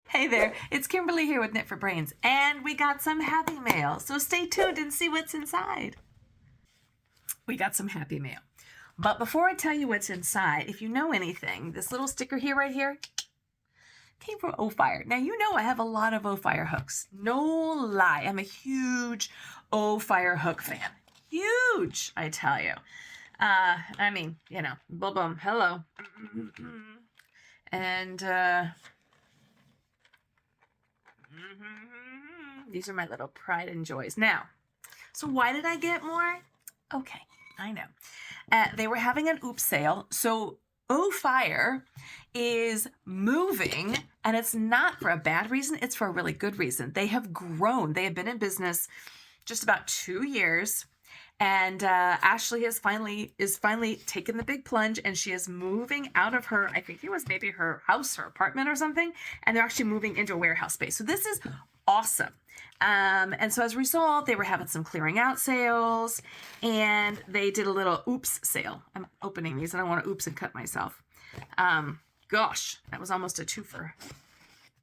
Hey there, it's Kimberly here with Knit for Brains, and we got some happy mail, so stay tuned and see what's inside. We got some happy mail. But before I tell you what's inside, if you know anything, this little sticker here, right here, came from Ophire. Now, you know I have a lot of Ophire hooks. No lie, I'm a huge Ophire hook fan. Huge, I tell you. I mean, you know, boom, boom, hello. And, these are my little pride and joys. Now, so why did I get more? Okay, I know. They were having an oops sale. So Ophire is moving, and it's not for a bad reason. It's for a really good reason. They have grown. They have been in business just about 2 years. And Ashley is finally taken the big plunge, and she is moving out of her, I think it was maybe her house or apartment or something, and they're actually moving into a warehouse space. So this is awesome. And so as a result, they were having some clearing out sales, and they did a little oops sale. I'm opening these, and I want to oops and cut myself. Gosh, that was almost a twofer.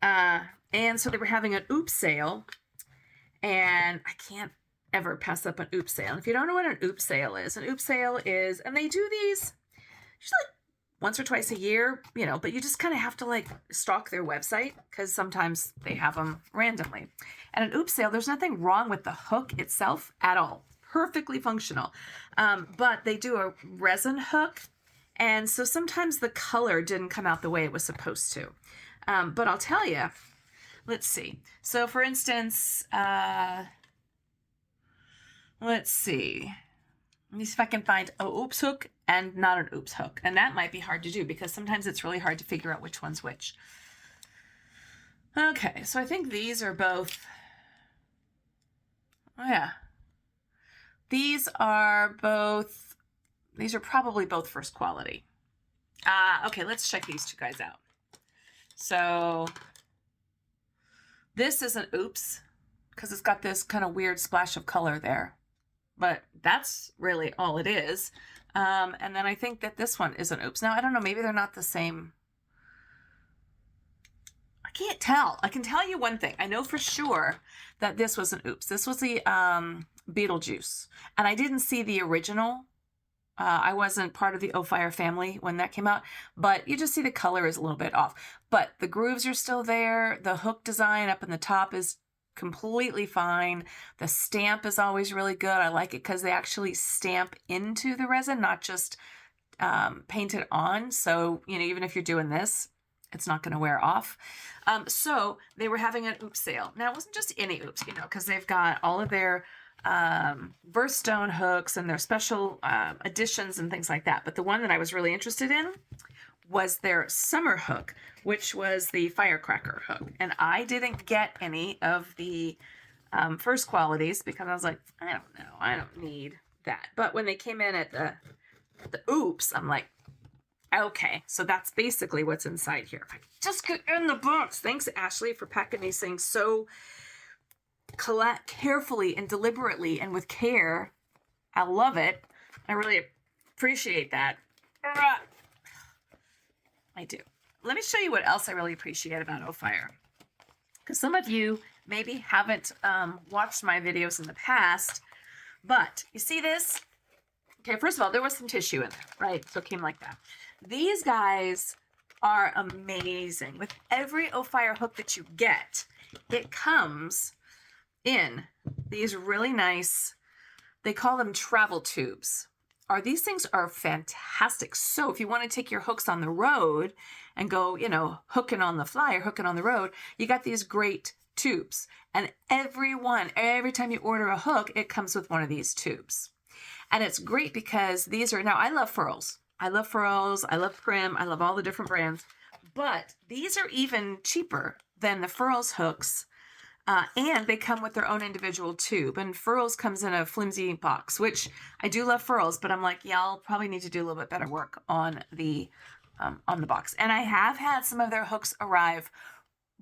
And so they were having an oops sale, and I can't ever pass up an oops sale. If you don't know what an oops sale is, and they do these usually once or twice a year, you know, but you just kind of have to like stalk their website because sometimes they have them randomly. And an oops sale, there's nothing wrong with the hook itself at all. Perfectly functional. But they do a resin hook. And so sometimes the color didn't come out the way it was supposed to. But I'll tell you, let's see. So for instance, let's see. Let me see if I can find an oops hook and not an oops hook. And that might be hard to do because sometimes it's really hard to figure out which one's which. Okay, so I think these are both. Oh, yeah. These are probably both first quality. Okay, let's check these two guys out. So this is an oops because it's got this kind of weird splash of color there. But that's really all it is. And then I think that this one is an oops. Now, I don't know, maybe they're not the same. I can't tell. I can tell you one thing. I know for sure that this was an oops. This was the Beetlejuice. And I didn't see the original. I wasn't part of the Ophire family when that came out. But you just see the color is a little bit off. But the grooves are still there. The hook design up in the top is completely fine. The stamp is always really good. I like it because they actually stamp into the resin, not just paint it on. So, you know, even if you're doing this, it's not going to wear off. So they were having an oops sale. Now, it wasn't just any oops, you know, because they've got all of their birthstone hooks and their special additions and things like that. But the one that I was really interested in was their summer hook, which was the firecracker hook. And I didn't get any of the first qualities because I was like, I don't know, I don't need that. But when they came in at the oops, I'm like, okay, so that's basically what's inside here. If I just get in the box. Thanks, Ashley, for packing these things so carefully and deliberately and with care. I love it. I really appreciate that. I do. Let me show you what else I really appreciate about Ophire. Because some of you maybe haven't watched my videos in the past, but you see this? Okay, first of all, there was some tissue in there, right? So it came like that. These guys are amazing. With every Ophire hook that you get, it comes in these really nice, they call them travel tubes. These things are fantastic. So if you want to take your hooks on the road and go, you know, hooking on the fly or hooking on the road, you got these great tubes. And every time you order a hook, it comes with one of these tubes. And it's great because these are, now I love Furls. I love Prim. I love all the different brands. But these are even cheaper than the Furls hooks. And they come with their own individual tube. And Furls comes in a flimsy box, which I do love Furls, but I'm like, yeah, I'll probably need to do a little bit better work on the box. And I have had some of their hooks arrive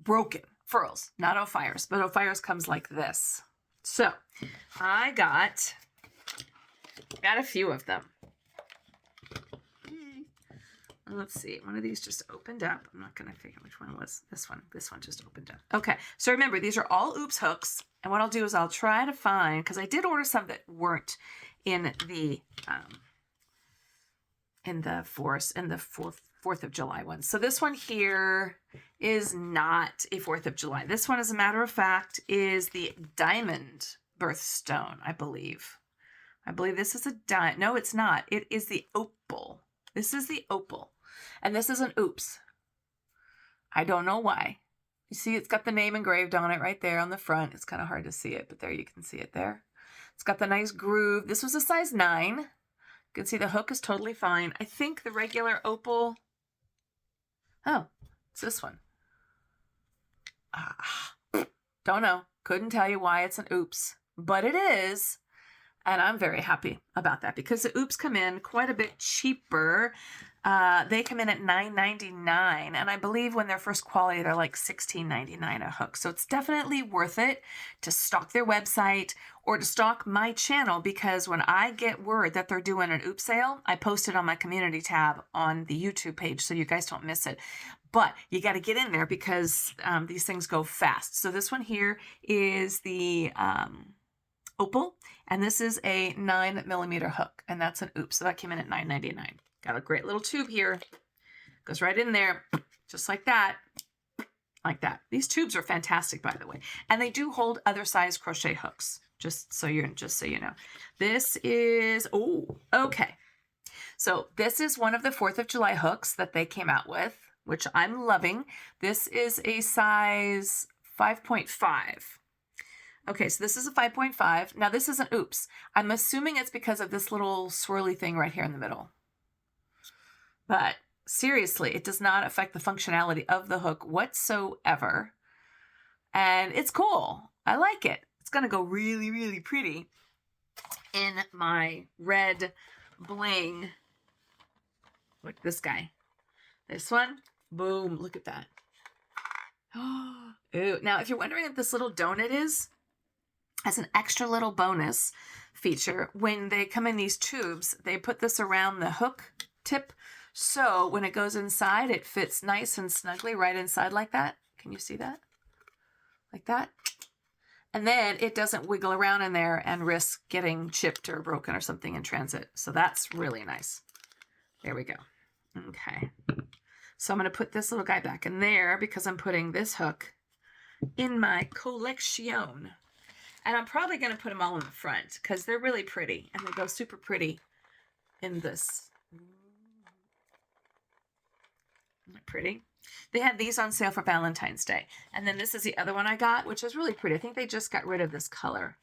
broken. Furls, not Ophire's, but Ophire's comes like this. So I got a few of them. Let's see. One of these just opened up. I'm not going to figure which one was this one. This one just opened up. Okay. So remember, these are all oops hooks. And what I'll do is I'll try to find, because I did order some that weren't in the 4th of July one. So this one here is not a 4th of July. This one, as a matter of fact, is the diamond birthstone, I believe. I believe this is a diamond. No, it's not. It is the opal. This is the opal. And this is an oops. I don't know why. You see, it's got the name engraved on it right there on the front. It's kind of hard to see it, but there you can see it there. It's got the nice groove. This was a size 9. You can see the hook is totally fine. I think the regular opal. Oh, it's this one. Don't know. Couldn't tell you why it's an oops, but it is. And I'm very happy about that because the oops come in quite a bit cheaper. They come in at $9.99, and I believe when they're first quality, they're like $16.99 a hook. So it's definitely worth it to stock their website or to stock my channel, because when I get word that they're doing an oops sale, I post it on my community tab on the YouTube page so you guys don't miss it. But you got to get in there because these things go fast. So this one here is the opal, and this is a 9mm hook, and that's an oops. So that came in at $9.99. Got a great little tube here. Goes right in there, just like that. Like that. These tubes are fantastic, by the way. And they do hold other size crochet hooks, just so you know. This is, oh, okay. So this is one of the 4th of July hooks that they came out with, which I'm loving. This is a size 5.5. Okay, so this is a 5.5. Now this is an oops. I'm assuming it's because of this little swirly thing right here in the middle. But seriously, it does not affect the functionality of the hook whatsoever. And it's cool. I like it. It's going to go really, really pretty in my red bling. Like this guy. This one. Boom. Look at that. Ooh. Now, if you're wondering what this little donut is, as an extra little bonus feature, when they come in these tubes, they put this around the hook tip. So when it goes inside, it fits nice and snugly right inside like that. Can you see that? Like that. And then it doesn't wiggle around in there and risk getting chipped or broken or something in transit. So that's really nice. There we go. Okay. So I'm going to put this little guy back in there because I'm putting this hook in my collection. And I'm probably going to put them all in the front because they're really pretty and they go super pretty in this. Isn't it pretty? They had these on sale for Valentine's Day. And then this is the other one I got, which is really pretty. I think they just got rid of this color.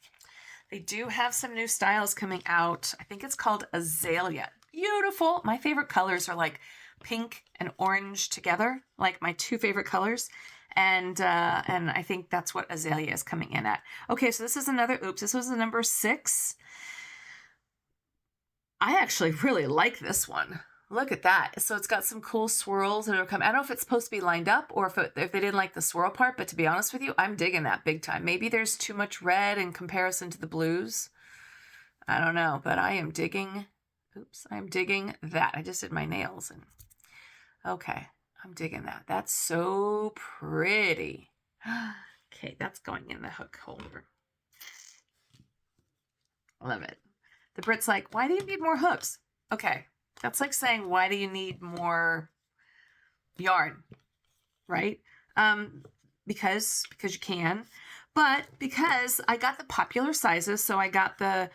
They do have some new styles coming out. I think it's called Azalea. Beautiful. My favorite colors are like pink and orange together, like my two favorite colors. And I think that's what Azalea is coming in at. Okay, so this is another oops. This was the number 6. I actually really like this one. Look at that. So it's got some cool swirls that are coming. I don't know if it's supposed to be lined up or if they didn't like the swirl part, but to be honest with you, I'm digging that big time. Maybe there's too much red in comparison to the blues. I don't know, but I am digging. Oops, I'm digging that. I just did my nails and okay, I'm digging that. That's so pretty. Okay, that's going in the hook holder. Love it. The Brit's like, why do you need more hooks? Okay. That's like saying, why do you need more yarn, right? Because you can, but because I got the popular sizes, so I got the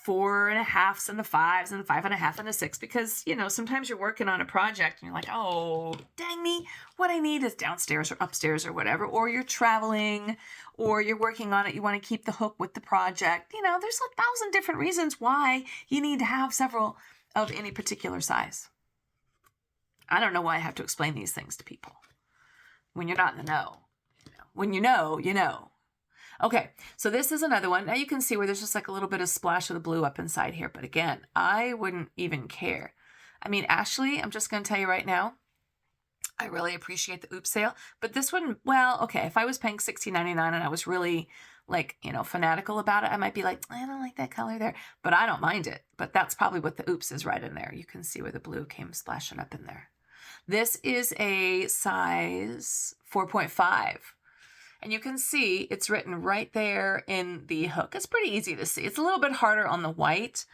4.5s and the 5s and the 5.5 and the 6, because, you know, sometimes you're working on a project and you're like, oh, dang me, what I need is downstairs or upstairs or whatever, or you're traveling or you're working on it. You want to keep the hook with the project. You know, there's 1,000 different reasons why you need to have several of any particular size. I don't know why I have to explain these things to people when you're not in the know. When you know, you know. Okay, so this is another one. Now you can see where there's just like a little bit of splash of the blue up inside here. But again, I wouldn't even care. I mean, Ashley, I'm just going to tell you right now, I really appreciate the oops sale. But this one, well, okay, if I was paying $16.99 and I was really like, you know, fanatical about it, I might be like, I don't like that color there, but I don't mind it. But that's probably what the oops is right in there. You can see where the blue came splashing up in there. This is a size 4.5. And you can see it's written right there in the hook. It's pretty easy to see. It's a little bit harder on the white.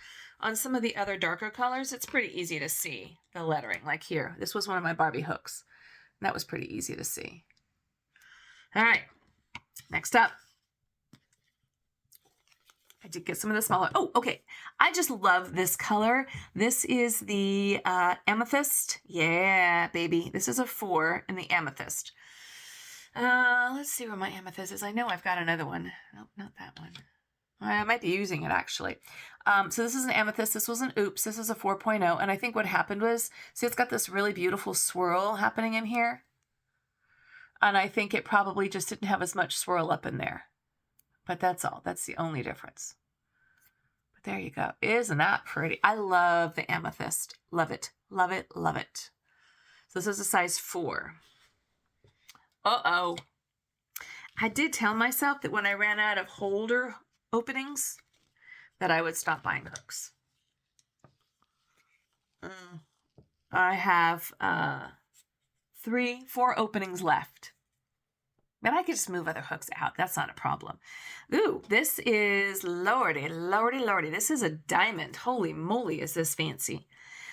On some of the other darker colors, it's pretty easy to see the lettering. Like here, this was one of my Barbie hooks. And that was pretty easy to see. All right, next up. I did get some of the smaller. Oh, okay. I just love this color. This is the Amethyst. Yeah, baby. This is a 4 in the Amethyst. Let's see where my Amethyst is. I know I've got another one. Nope, not that one. I might be using it actually. So this is an Amethyst. This was an Oops. This is a 4.0. And I think what happened was, see, it's got this really beautiful swirl happening in here. And I think it probably just didn't have as much swirl up in there. But that's all. That's the only difference. But there you go. Isn't that pretty? I love the Amethyst. Love it. Love it. Love it. So this is a size 4. Uh-oh. I did tell myself that when I ran out of holder openings that I would stop buying hooks. I have 4 openings left. But I could just move other hooks out. That's not a problem. Ooh, this is Lordy, Lordy, Lordy. This is a diamond. Holy moly, is this fancy.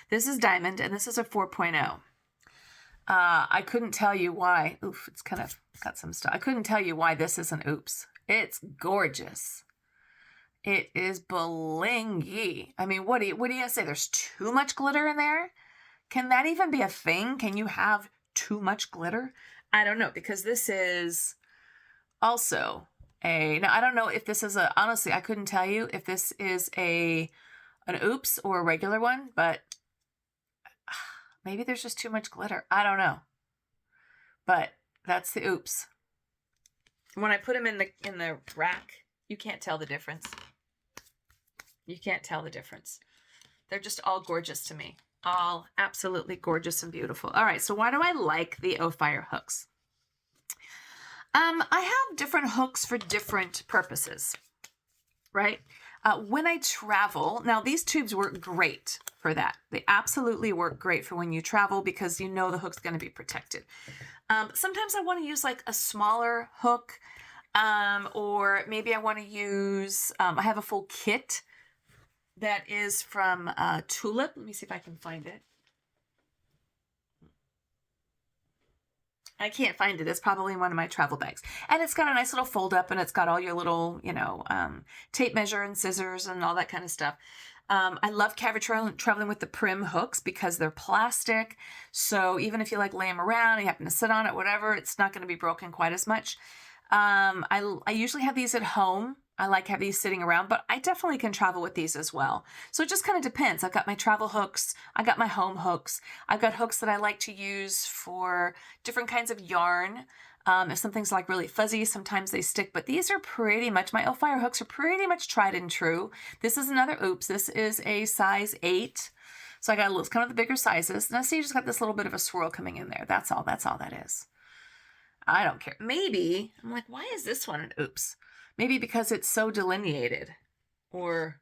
This is diamond, and this is a 4.0. I couldn't tell you why. Oof, it's kind of got some stuff. I couldn't tell you why this is an Oops. It's gorgeous. It is blingy. I mean, what do you say? There's too much glitter in there? Can that even be a thing? Can you have too much glitter? I don't know, because this is also now I don't know if this is honestly, I couldn't tell you if this is an Oops or a regular one, but maybe there's just too much glitter. I don't know. But that's the Oops. When I put them in the rack, you can't tell the difference. You can't tell the difference. They're just all gorgeous to me. All absolutely gorgeous and beautiful. All right, so why do I like the Ophire hooks? I have different hooks for different purposes, right? When I travel, now these tubes work great for that. They absolutely work great for when you travel because you know the hook's going to be protected. Sometimes I want to use like a smaller hook, or maybe I want to use, I have a full kit that is from Tulip. Let me see if I can find it. I can't find it. It's probably in one of my travel bags. And it's got a nice little fold up, and it's got all your little, tape measure and scissors and all that kind of stuff. I love traveling with the Prim hooks because they're plastic. So even if you like lay them around, you happen to sit on it, whatever, it's not going to be broken quite as much. I usually have these at home. I like have these sitting around, but I definitely can travel with these as well. So it just kind of depends. I've got my travel hooks. I got my home hooks. I've got hooks that I like to use for different kinds of yarn. If something's like really fuzzy, sometimes they stick, but these are pretty much, my Ophire hooks are pretty much tried and true. This is another Oops. This is a size 8. So I got it's kind of the bigger sizes. Now see, you just got this little bit of a swirl coming in there. That's all that is. I don't care. Maybe, I'm like, why is this one an Oops? Maybe because it's so delineated. So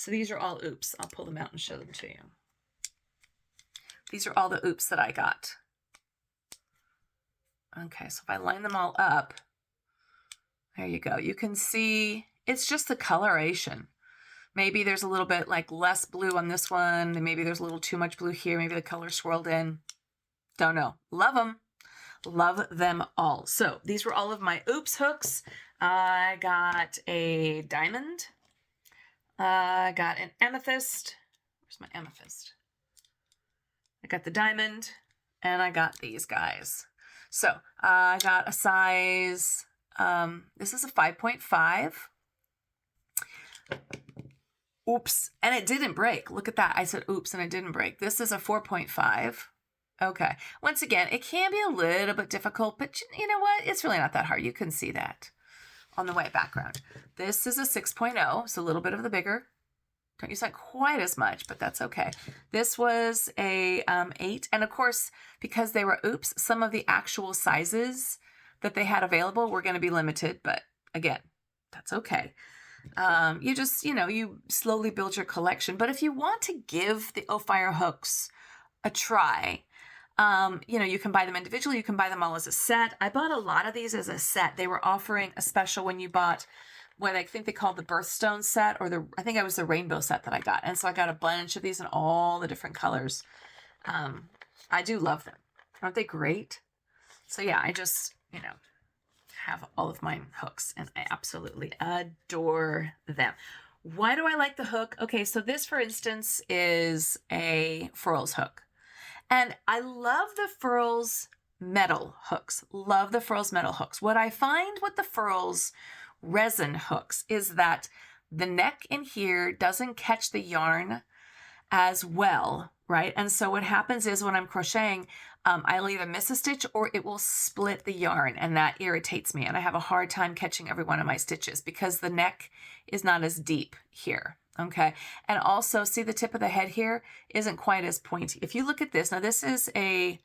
these are all Oops. I'll pull them out and show them to you. These are all the Oops that I got. Okay, so if I line them all up, there you go. You can see it's just the coloration. Maybe there's a little bit like less blue on this one. And maybe there's a little too much blue here. Maybe the color swirled in. Don't know. Love them. Love them all. So these were all of my Oops hooks. I got a diamond. I got an amethyst. Where's my amethyst? I got the diamond, and I got these guys. So I got a size, this is a 5.5. Oops, and it didn't break. Look at that. I said oops, and it didn't break. This is a 4.5. Okay. Once again, it can be a little bit difficult, but you know what? It's really not that hard. You can see that on the white background. This is a 6.0, so a little bit of the bigger. Don't use that quite as much, but that's okay. This was a 8, and of course, because they were Oops, some of the actual sizes that they had available were going to be limited, but again, that's okay. You just, you slowly build your collection, but if you want to give the Ophire hooks a try, You know, you can buy them individually. You can buy them all as a set. I bought a lot of these as a set. They were offering a special when you bought what I think they called the birthstone set, or I think it was the rainbow set that I got. And so I got a bunch of these in all the different colors. I do love them. Aren't they great? So yeah, I just, you know, have all of my hooks and I absolutely adore them. Why do I like the hook? Okay, so this, for instance, is a Furls hook. And I love the Furls metal hooks. Love the Furls metal hooks. What I find with the Furls resin hooks is that the neck in here doesn't catch the yarn as well, right? And so what happens is when I'm crocheting, I'll either miss a stitch or it will split the yarn, and that irritates me. And I have a hard time catching every one of my stitches because the neck is not as deep here. Okay. And also see the tip of the head here isn't quite as pointy. If you look at this, now this is a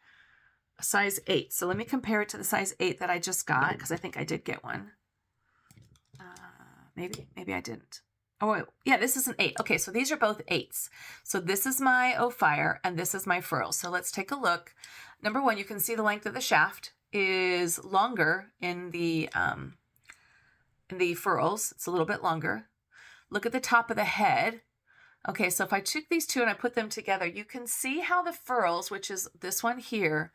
size 8. So let me compare it to the size 8 that I just got, because I think I did get one. Maybe I didn't. Oh, yeah, this is an 8. Okay, so these are both 8s. So this is my Ophire and this is my Furls. So let's take a look. Number one, you can see the length of the shaft is longer in the Furls. It's a little bit longer. Look at the top of the head. Okay, so if I took these two and I put them together, you can see how the Furls, which is this one here,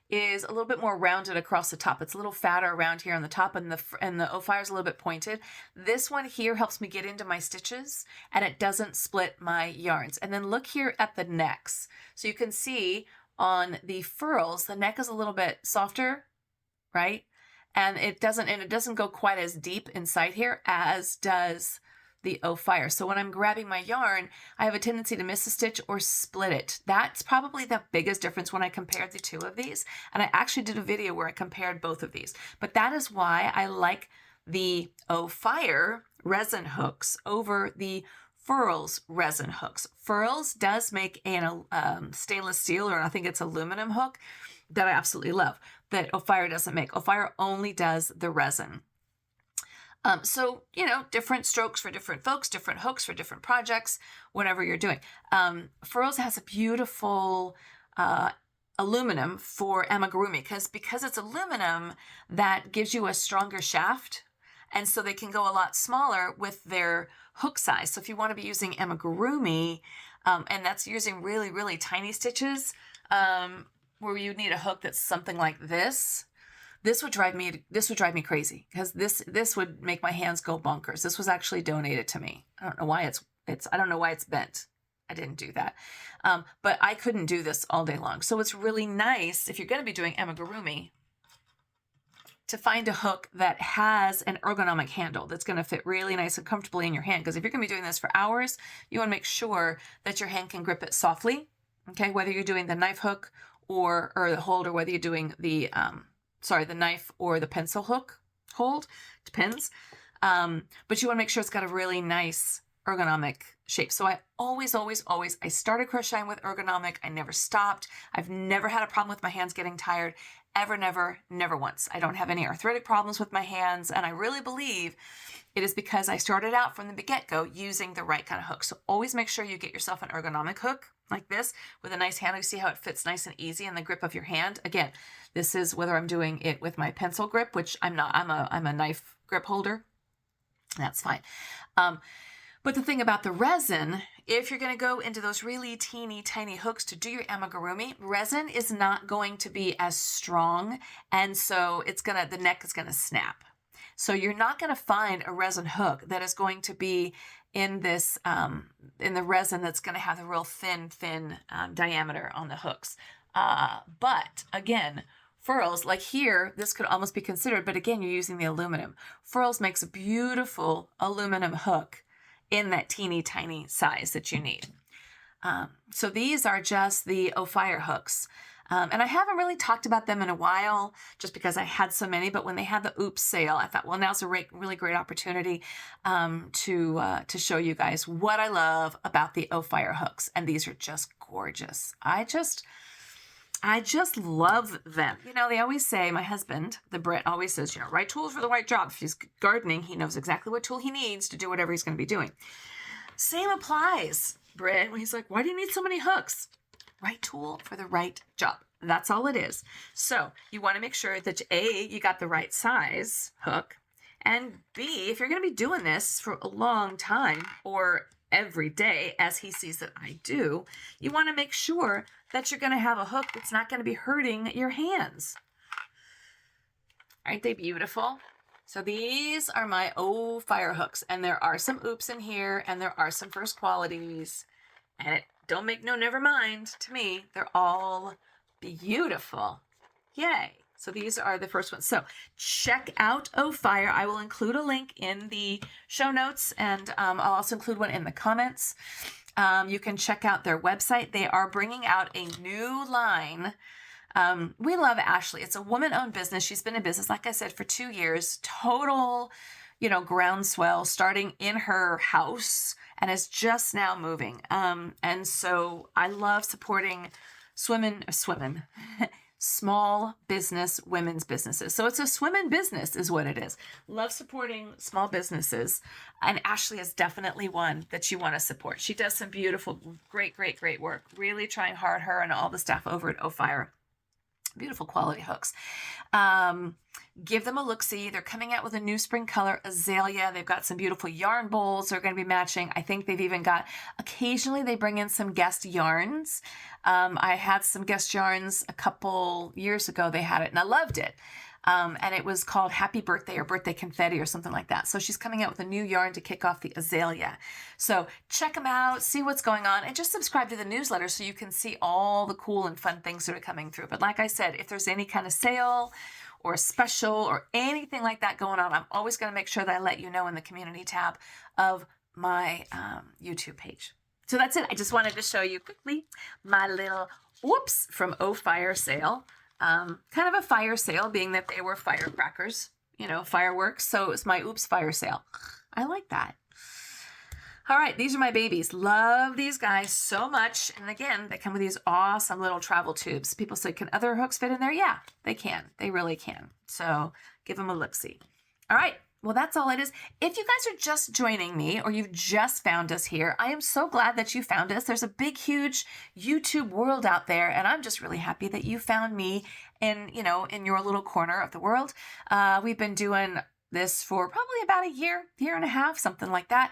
is a little bit more rounded across the top. It's a little fatter around here on the top, and the Ophire is a little bit pointed. This one here helps me get into my stitches, and it doesn't split my yarns. And then look here at the necks. So you can see on the Furls, the neck is a little bit softer, right? And it doesn't go quite as deep inside here as does the Ophire. So when I'm grabbing my yarn, I have a tendency to miss a stitch or split it. That's probably the biggest difference when I compared the two of these. And I actually did a video where I compared both of these. But that is why I like the Ophire resin hooks over the Furls resin hooks. Furls does make a stainless steel, or I think it's aluminum hook that I absolutely love, that Ophire doesn't make. Ophire only does the resin. So, you know, different strokes for different folks, different hooks for different projects, whatever you're doing. Furls has a beautiful aluminum for amigurumi because it's aluminum that gives you a stronger shaft. And so they can go a lot smaller with their hook size. So if you want to be using amigurumi, and that's using really, really tiny stitches, where you need a hook that's something like this, this would drive me crazy, because this would make my hands go bonkers. This was actually donated to me. I don't know why I don't know why it's bent. I didn't do that. But I couldn't do this all day long. So it's really nice if you're going to be doing amigurumi to find a hook that has an ergonomic handle that's going to fit really nice and comfortably in your hand. Because if you're going to be doing this for hours, you want to make sure that your hand can grip it softly. Okay, whether you're doing the knife hook or the hold, or whether you're doing the knife or the pencil hook hold, depends. But you want to make sure it's got a really nice ergonomic shape. So I always, I started crocheting with ergonomic. I never stopped. I've never had a problem with my hands getting tired. Ever, never once. I don't have any arthritic problems with my hands. And I really believe it is because I started out from the get-go using the right kind of hook. So always make sure you get yourself an ergonomic hook like this with a nice handle. You see how it fits nice and easy in the grip of your hand. Again, this is whether I'm doing it with my pencil grip, which I'm not. I'm a knife grip holder. That's fine. But the thing about the resin, if you're going to go into those really teeny tiny hooks to do your amigurumi, resin is not going to be as strong, and so the neck is going to snap. So you're not going to find a resin hook that is going to be in this in the resin that's going to have the real thin diameter on the hooks. But again, Furls, like here, this could almost be considered, but again, you're using the aluminum. Furls makes a beautiful aluminum hook in that teeny tiny size that you need. So these are just the Ophire hooks. And I haven't really talked about them in a while just because I had so many, but when they had the Oops sale, I thought, well, now's a really great opportunity to show you guys what I love about the Ophire hooks. And these are just gorgeous. I just love them. You know, they always say, my husband, the Brit, always says, you know, right tools for the right job. If he's gardening, he knows exactly what tool he needs to do whatever he's going to be doing. Same applies, Brit, when he's like, why do you need so many hooks? Right tool for the right job. That's all it is. So you want to make sure that A, you got the right size hook, and B, if you're going to be doing this for a long time or every day, as he sees that I do, you want to make sure that you're going to have a hook that's not going to be hurting your hands. Aren't they beautiful? So these are my Ophire hooks, and there are some oops in here, and there are some first qualities, and it don't make no never mind to me. They're all beautiful. Yay. So these are the first ones. So check out Ophire. I will include a link in the show notes, and I'll also include one in the comments. You can check out their website. They are bringing out a new line. We love Ashley. It's a woman-owned business. She's been in business, like I said, for 2 years. Total, groundswell, starting in her house, and is just now moving. And so I love supporting small business, women's businesses. So it's a swimmin' business is what it is. Love supporting small businesses. And Ashley is definitely one that you want to support. She does some beautiful, great work. Really trying hard, her and all the staff over at Ophire. Beautiful quality hooks. Give them a look-see. They're coming out with a new spring color, azalea. They've got some beautiful yarn bowls they're going to be matching. I think they've even got, occasionally they bring in some guest yarns. I had some guest yarns a couple years ago. They had it and I loved it. And it was called Happy Birthday or Birthday Confetti or something like that. So she's coming out with a new yarn to kick off the azalea. So check them out, see what's going on, and just subscribe to the newsletter so you can see all the cool and fun things that are coming through. But like I said, if there's any kind of sale or a special or anything like that going on, I'm always going to make sure that I let you know in the community tab of my YouTube page. So that's it. I just wanted to show you quickly my little whoops from Ophire sale. Kind of a fire sale, being that they were firecrackers, fireworks. So it was my oops fire sale. I like that. All right, these are my babies. Love these guys so much. And again, they come with these awesome little travel tubes. People say, can other hooks fit in there? Yeah, they can. They really can. So give them a look-see. All right. Well, that's all it is. If you guys are just joining me or you've just found us here, I am so glad that you found us. There's a big, huge YouTube world out there, and I'm just really happy that you found me in your little corner of the world. We've been doing this for probably about a year and a half, something like that.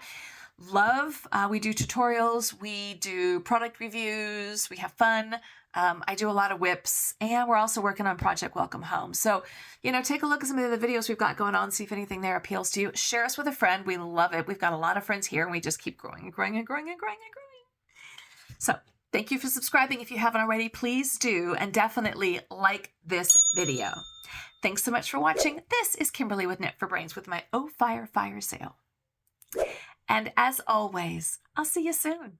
We do tutorials, we do product reviews, we have fun. I do a lot of whips, and we're also working on Project Welcome Home. So, take a look at some of the videos we've got going on, see if anything there appeals to you. Share us with a friend. We love it. We've got a lot of friends here, and we just keep growing and growing and growing and growing and growing. So thank you for subscribing. If you haven't already, please do, and definitely like this video. Thanks so much for watching. This is Kimberly with Knit for Brains with my Ophire fire sale. And as always, I'll see you soon.